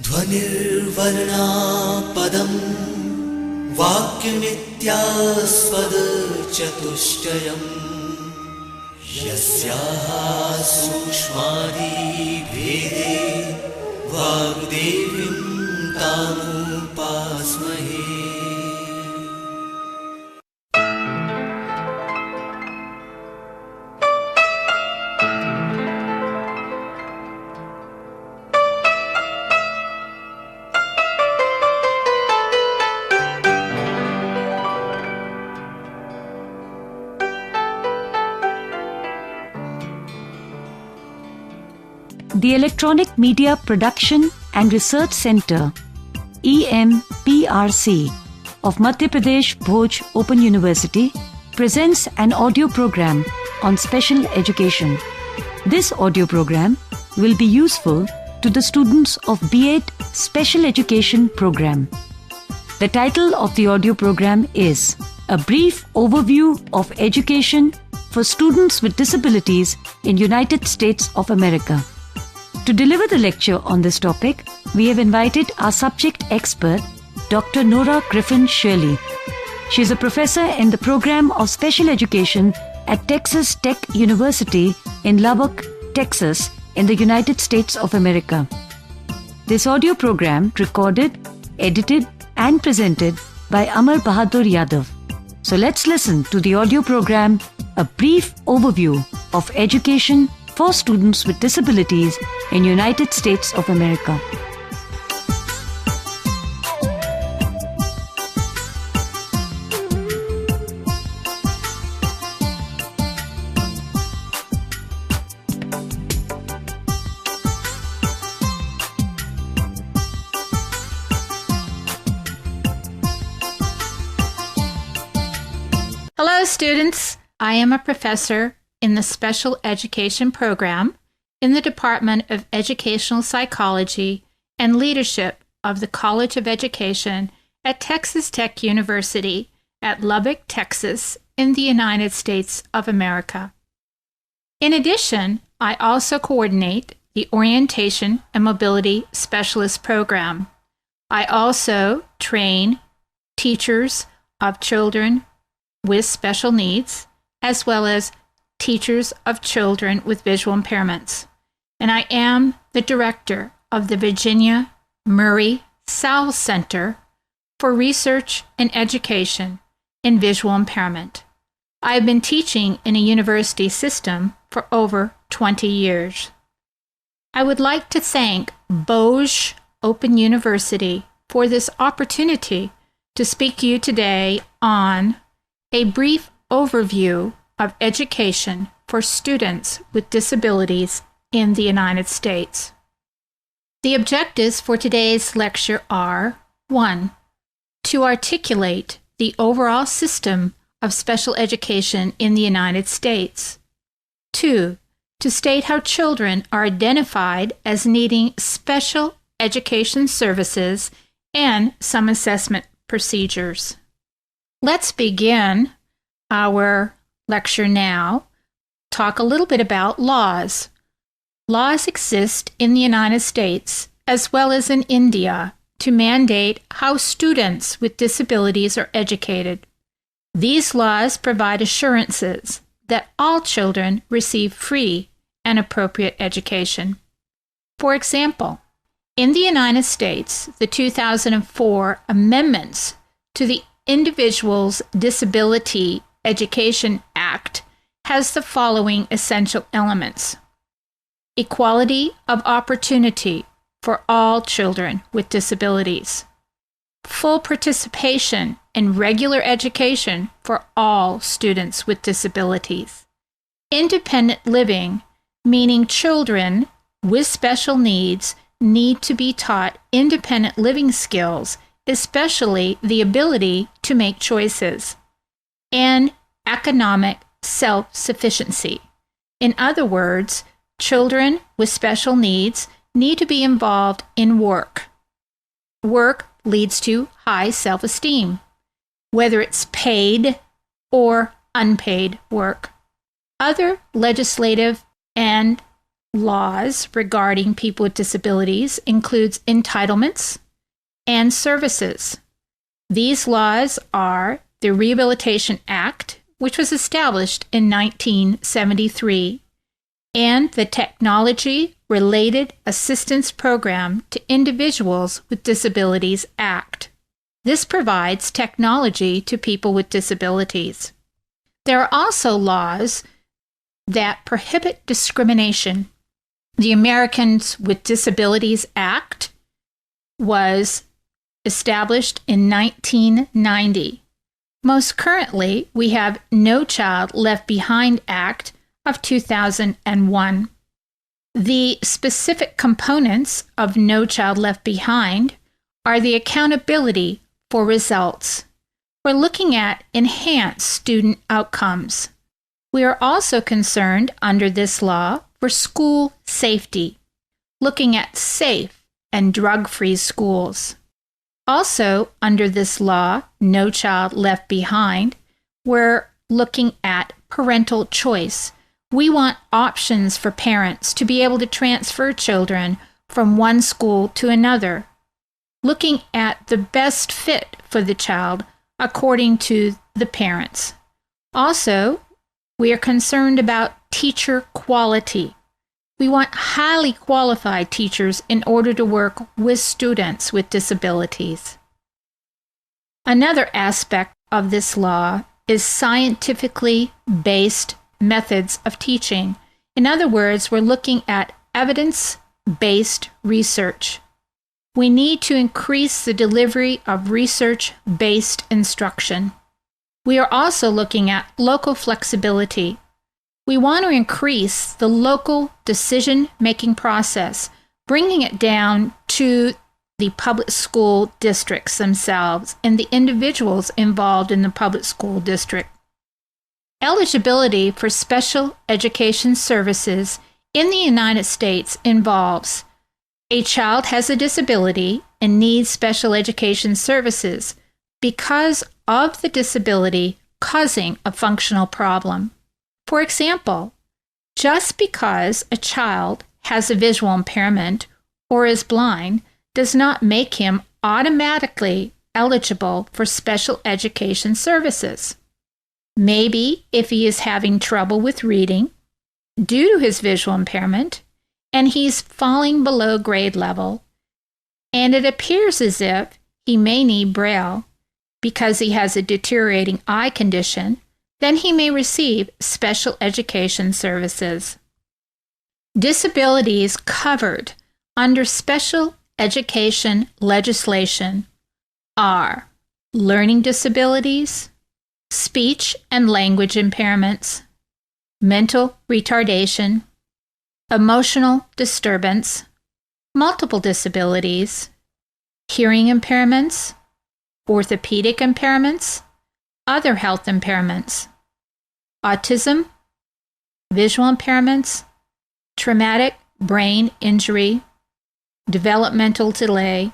ध्वनिर्वर्णा पदं वाक्यमित्यास्पद चतुष्टयम् यस्याः सूक्ष्मादि भेदे वाग्देवीं तामुपास्महे। The Electronic Media Production and Research Center, EMPRC, of Madhya Pradesh Bhoj Open University presents an audio program on special education. This audio program will be useful to the students of B.Ed Special Education Program. The title of the audio program is A Brief Overview of Education for Students with Disabilities in United States of America. To deliver the lecture on this topic, we have invited our subject expert, Dr. Nora Griffing Shirley. She is a professor in the program of special education at Texas Tech University in Lubbock, Texas, in the United States of America. This audio program recorded, edited, and presented by Amar Bahadur Yadav. So let's listen to the audio program, A Brief Overview of Education for Students with Disabilities in United States of America. Hello, students. I am a professor in the Special Education Program in the Department of Educational Psychology and Leadership of the College of Education at Texas Tech University at Lubbock, Texas, in the United States of America. In addition, I also coordinate the Orientation and Mobility Specialist Program. I also train teachers of children with special needs, as well as teachers of children with visual impairments. And I am the director of the Virginia Murray Sowell Center for Research and Education in Visual Impairment. I have been teaching in a university system for over 20 years. I would like to thank Bhoj Open University for this opportunity to speak to you today on a brief overview of education for students with disabilities in the United States. The objectives for today's lecture are: 1. To articulate the overall system of special education in the United States. 2. To state how children are identified as needing special education services and some assessment procedures. Let's begin our lecture now. Talk a little bit about laws. Laws exist in the United States as well as in India to mandate how students with disabilities are educated. These laws provide assurances that all children receive free and appropriate education. For example, in the United States, the 2004 amendments to the Individuals' Disability Education Act has the following essential elements: equality of opportunity for all children with disabilities, full participation in regular education for all students with disabilities, independent living, meaning children with special needs need to be taught independent living skills, especially the ability to make choices, and economic self-sufficiency. In other words, children with special needs need to be involved in work. Work leads to high self-esteem, whether it's paid or unpaid work. Other legislative and laws regarding people with disabilities includes entitlements and services. These laws are the Rehabilitation Act, which was established in 1973, and the Technology-Related Assistance Program to Individuals with Disabilities Act. This provides technology to people with disabilities. There are also laws that prohibit discrimination. The Americans with Disabilities Act was established in 1990. Most currently, we have No Child Left Behind Act of 2001. The specific components of No Child Left Behind are the accountability for results. We're looking at enhanced student outcomes. We are also concerned under this law for school safety, looking at safe and drug-free schools. Also, under this law, No Child Left Behind, we're looking at parental choice. We want options for parents to be able to transfer children from one school to another, looking at the best fit for the child according to the parents. Also, we are concerned about teacher quality. We want highly qualified teachers in order to work with students with disabilities. Another aspect of this law is scientifically based methods of teaching. In other words, we're looking at evidence-based research. We need to increase the delivery of research-based instruction. We are also looking at local flexibility. We want to increase the local decision-making process, bringing it down to the public school districts themselves and the individuals involved in the public school district. Eligibility for special education services in the United States involves a child has a disability and needs special education services because of the disability causing a functional problem. For example, just because a child has a visual impairment or is blind does not make him automatically eligible for special education services. Maybe if he is having trouble with reading due to his visual impairment and he's falling below grade level, and it appears as if he may need Braille because he has a deteriorating eye condition, then he may receive special education services. Disabilities covered under special education legislation are learning disabilities, speech and language impairments, mental retardation, emotional disturbance, multiple disabilities, hearing impairments, orthopedic impairments, other health impairments, autism, visual impairments, traumatic brain injury, developmental delay,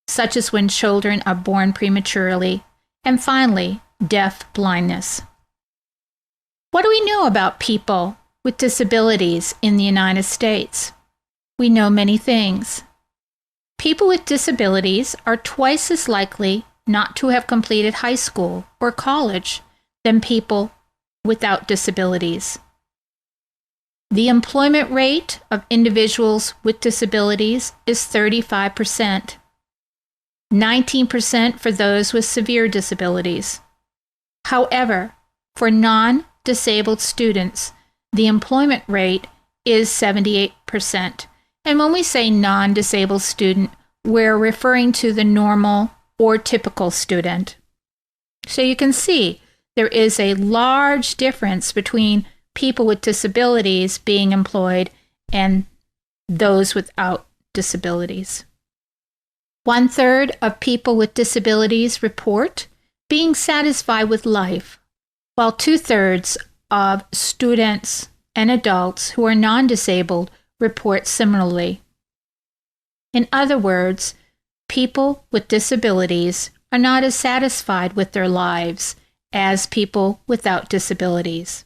such as when children are born prematurely, and finally, deaf blindness. What do we know about people with disabilities in the United States? We know many things. People with disabilities are twice as likely not to have completed high school or college than people without disabilities. The employment rate of individuals with disabilities is 35%, 19% for those with severe disabilities. However, for non-disabled students, the employment rate is 78%. And when we say non-disabled student, we're referring to the normal or typical student. So you can see there is a large difference between people with disabilities being employed and those without disabilities. 1/3 of people with disabilities report being satisfied with life, while 2/3 of students and adults who are non-disabled report similarly. In other words, people with disabilities are not as satisfied with their lives as people without disabilities.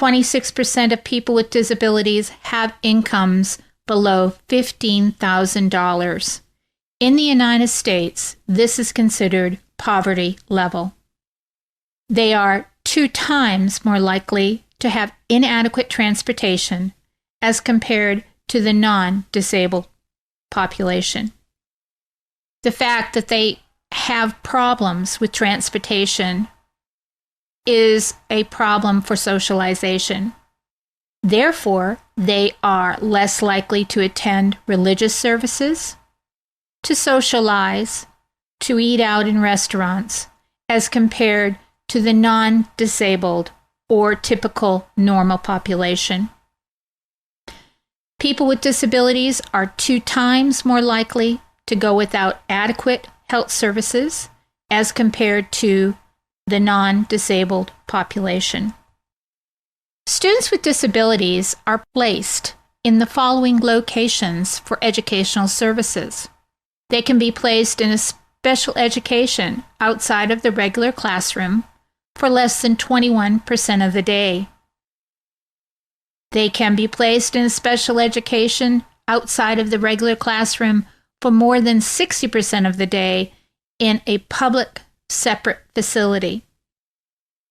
26% of people with disabilities have incomes below $15,000. In the United States, this is considered poverty level. They are 2 times more likely to have inadequate transportation as compared to the non-disabled population. The fact that they have problems with transportation is a problem for socialization. Therefore, they are less likely to attend religious services, to socialize, to eat out in restaurants, as compared to the non-disabled or typical normal population. People with disabilities are 2 times more likely to go without adequate health services as compared to the non-disabled population. Students with disabilities are placed in the following locations for educational services. They can be placed in a special education outside of the regular classroom for less than 21% of the day. They can be placed in a special education outside of the regular classroom for more than 60% of the day in a public separate facility.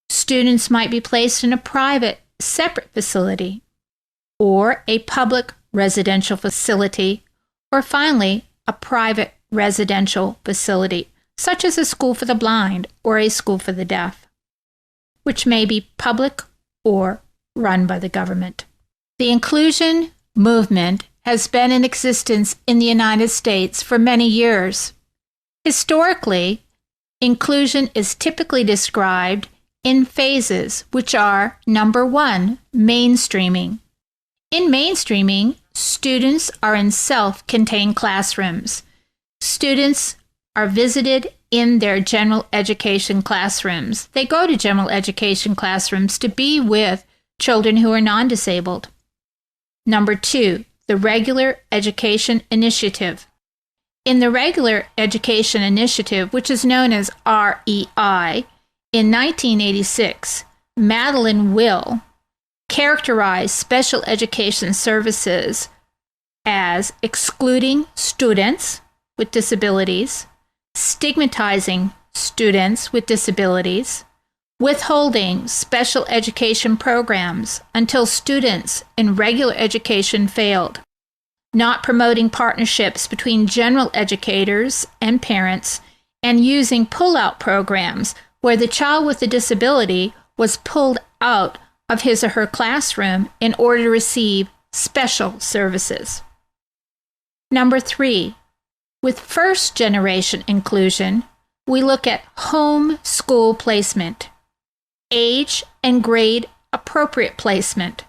Students might be placed in a private separate facility or a public residential facility, or finally a private residential facility, such as a school for the blind or a school for the deaf, which may be public or run by the government. The inclusion movement has been in existence in the United States for many years. Historically, inclusion is typically described in phases, which are, number 1, mainstreaming. In mainstreaming, students are in self-contained classrooms. Students are visited in their general education classrooms. They go to general education classrooms to be with children who are non-disabled. Number 2, the Regular Education Initiative. In the Regular Education Initiative, which is known as REI, in 1986, Madeline Will characterized special education services as excluding students with disabilities, stigmatizing students with disabilities, withholding special education programs until students in regular education failed, not promoting partnerships between general educators and parents, and using pull-out programs where the child with a disability was pulled out of his or her classroom in order to receive special services. Number 3, with first-generation inclusion, we look at home school placement, age and grade appropriate placement,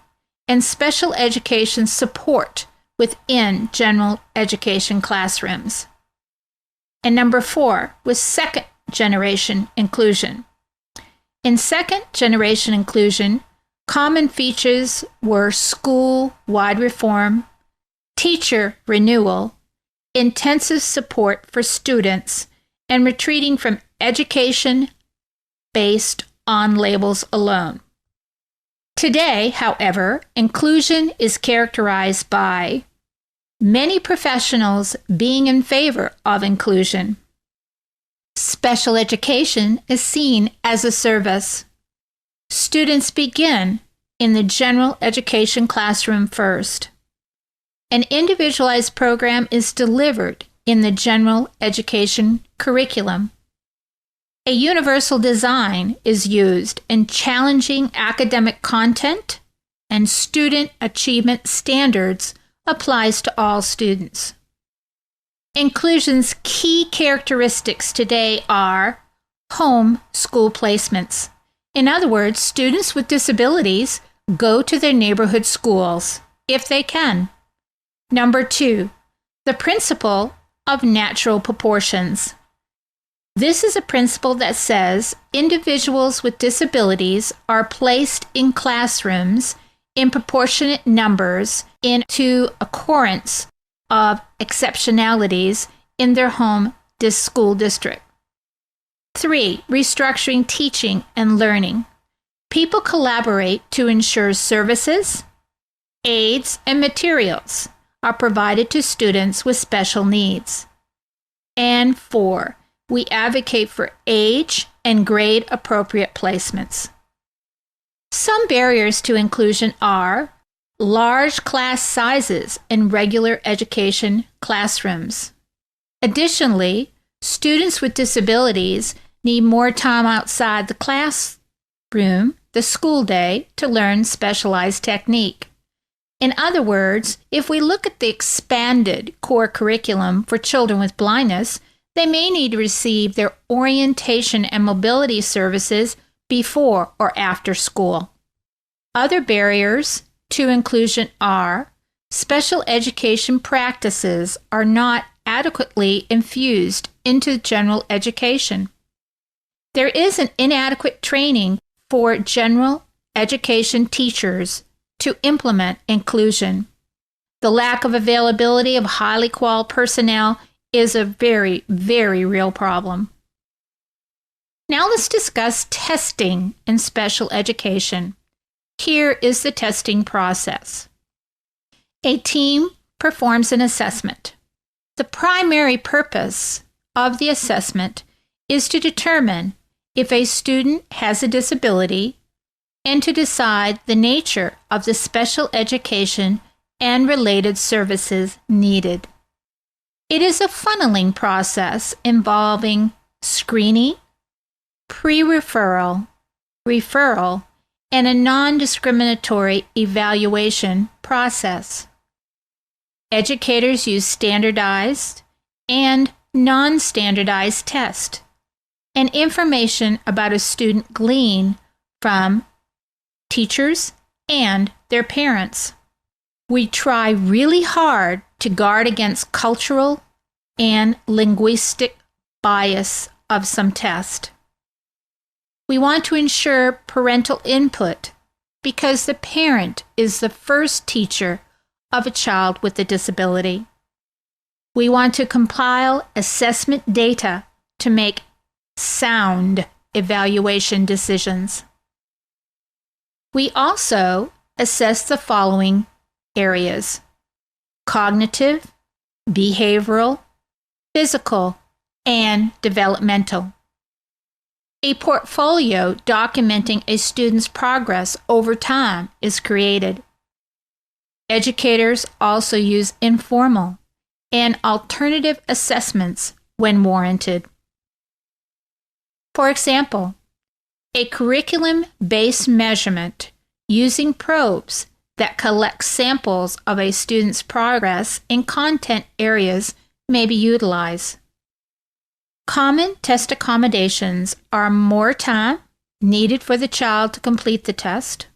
and special education support within general education classrooms. And number 4, with second-generation inclusion. In second-generation inclusion, common features were school-wide reform, teacher renewal, intensive support for students, and retreating from education based on labels alone. Today, however, inclusion is characterized by many professionals being in favor of inclusion. Special education is seen as a service. Students begin in the general education classroom first. An individualized program is delivered in the general education curriculum. A universal design is used in challenging academic content, and student achievement standards applies to all students. Inclusion's key characteristics today are home school placements. In other words, students with disabilities go to their neighborhood schools, if they can. Number 2, the principle of natural proportions. This is a principle that says individuals with disabilities are placed in classrooms in proportionate numbers into occurrence of exceptionalities in their home school district. 3, restructuring teaching and learning. People collaborate to ensure services, aids, and materials are provided to students with special needs. And 4, we advocate for age and grade appropriate placements. Some barriers to inclusion are large class sizes in regular education classrooms. Additionally, students with disabilities need more time outside the classroom, the school day, to learn specialized technique. In other words, if we look at the expanded core curriculum for children with blindness, they may need to receive their orientation and mobility services before or after school. Other barriers to inclusion are special education practices are not adequately infused into general education. There is an inadequate training for general education teachers to implement inclusion. The lack of availability of highly qualified personnel is a very, very real problem. Now let's discuss testing in special education. Here is the testing process. A team performs an assessment. The primary purpose of the assessment is to determine if a student has a disability and to decide the nature of the special education and related services needed. It is a funneling process involving screening, pre-referral, referral, and a non-discriminatory evaluation process. Educators use standardized and non-standardized tests, and information about a student gleaned from teachers and their parents. We try really hard to guard against cultural and linguistic bias of some tests. We want to ensure parental input because the parent is the first teacher of a child with a disability. We want to compile assessment data to make sound evaluation decisions. We also assess the following areas: cognitive, behavioral, physical, and developmental. A portfolio documenting a student's progress over time is created. Educators also use informal and alternative assessments when warranted. For example, a curriculum-based measurement using probes that collect samples of a student's progress in content areas may be utilized. Common test accommodations are more time needed for the child to complete the test,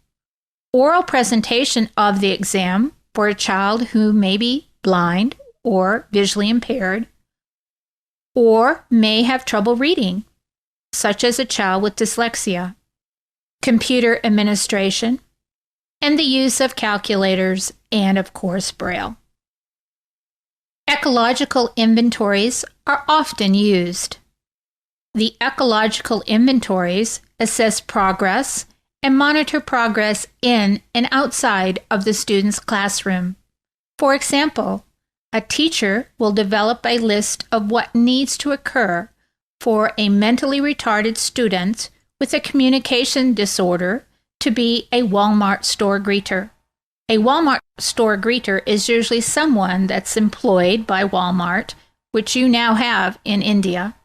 oral presentation of the exam for a child who may be blind or visually impaired, or may have trouble reading, such as a child with dyslexia, computer administration, and the use of calculators and, of course, Braille. Ecological inventories are often used. The ecological inventories assess progress and monitor progress in and outside of the student's classroom. For example, a teacher will develop a list of what needs to occur for a mentally retarded student with a communication disorder to be a Walmart store greeter. A Walmart store greeter is usually someone that's employed by Walmart, which you now have in India,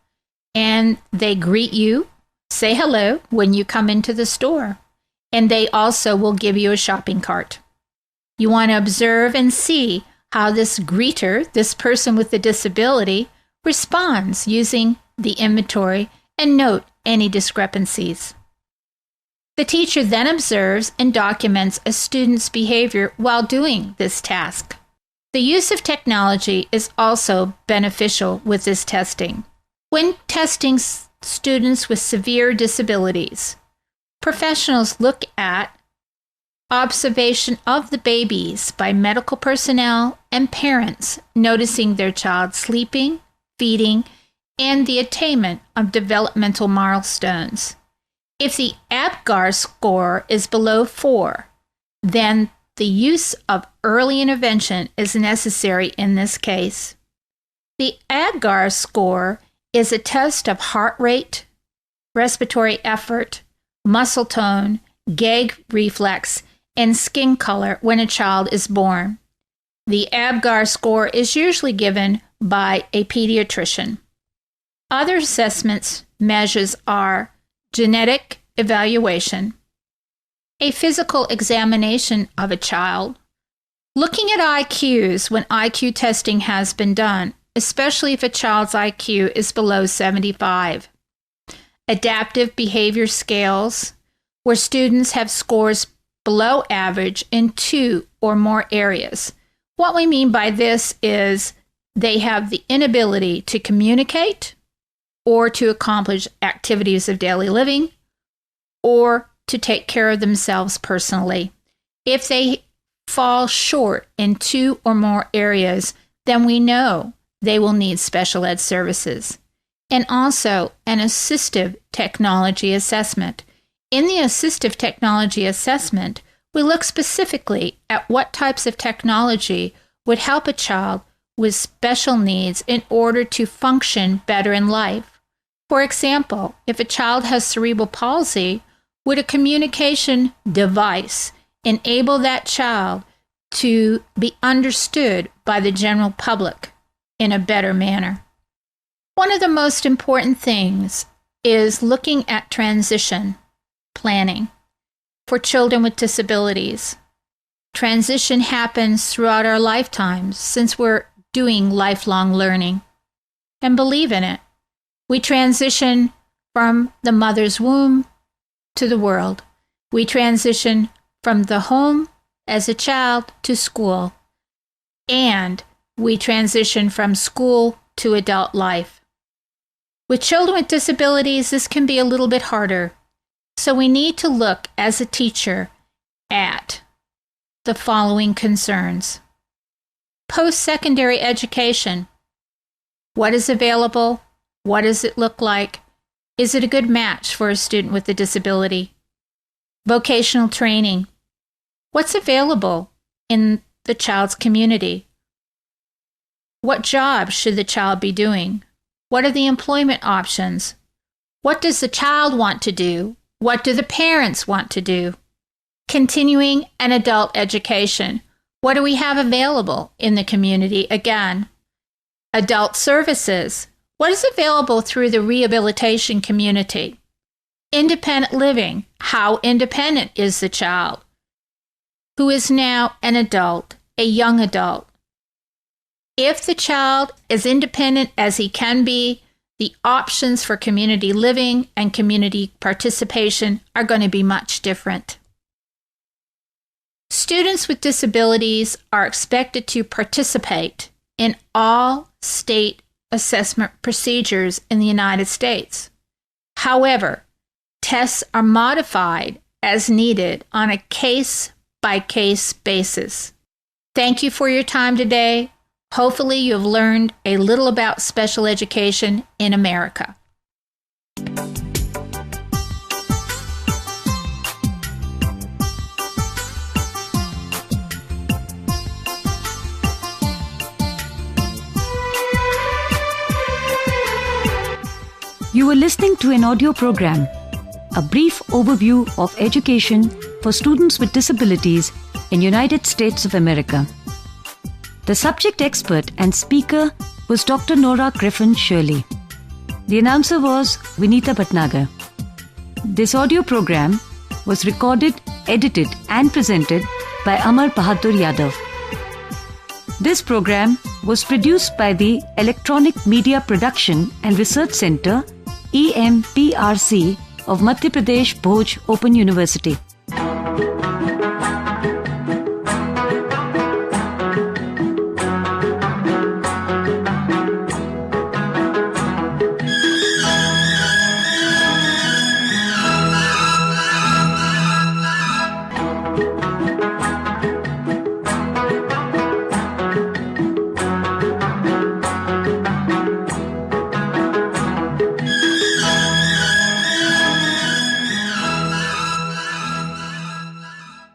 and they greet you, say hello when you come into the store, and they also will give you a shopping cart. You want to observe and see how this greeter, this person with the disability, responds using the inventory and note any discrepancies. The teacher then observes and documents a student's behavior while doing this task. The use of technology is also beneficial with this testing. When testing students with severe disabilities, professionals look at observation of the babies by medical personnel and parents, noticing their child sleeping, feeding, and the attainment of developmental milestones. If the APGAR score is below 4, then the use of early intervention is necessary in this case. The APGAR score is a test of heart rate, respiratory effort, muscle tone, gag reflex, and skin color when a child is born. The APGAR score is usually given by a pediatrician. Other assessment measures are genetic evaluation, a physical examination of a child, looking at IQs when IQ testing has been done, especially if a child's IQ is below 75, adaptive behavior scales, where students have scores below average in 2 or more areas. What we mean by this is they have the inability to communicate or to accomplish activities of daily living or to take care of themselves personally. If they fall short in 2 or more areas, then we know they will need special ed services. And also an assistive technology assessment. In the assistive technology assessment, we look specifically at what types of technology would help a child with special needs in order to function better in life. For example, if a child has cerebral palsy, would a communication device enable that child to be understood by the general public in a better manner? One of the most important things is looking at transition planning for children with disabilities. Transition happens throughout our lifetimes since we're doing lifelong learning. And believe in it, we transition from the mother's womb to the world. We transition from the home as a child to school. And we transition from school to adult life. With children with disabilities, this can be a little bit harder. So we need to look as a teacher at the following concerns. Post-secondary education. What is available? What does it look like? Is it a good match for a student with a disability? Vocational training. What's available in the child's community? What job should the child be doing? What are the employment options? What does the child want to do? What do the parents want to do? Continuing and adult education. What do we have available in the community? Again, adult services. What is available through the rehabilitation community? Independent living. How independent is the child who is now an adult, a young adult? If the child is independent as he can be, the options for community living and community participation are going to be much different. Students with disabilities are expected to participate in all state assessment procedures in the United States. However, tests are modified as needed on a case-by-case basis. Thank you for your time today. Hopefully you have learned a little about special education in America. You were listening to an audio program, a brief overview of education for students with disabilities in United States of America. The subject expert and speaker was Dr. Nora Griffin Shirley. The announcer was Vinita Bhatnagar. This audio program was recorded, edited and presented by Amar Bahadur Yadav. This program was produced by the Electronic Media Production and Research Center, EMPRC of Madhya Pradesh Bhoj Open University.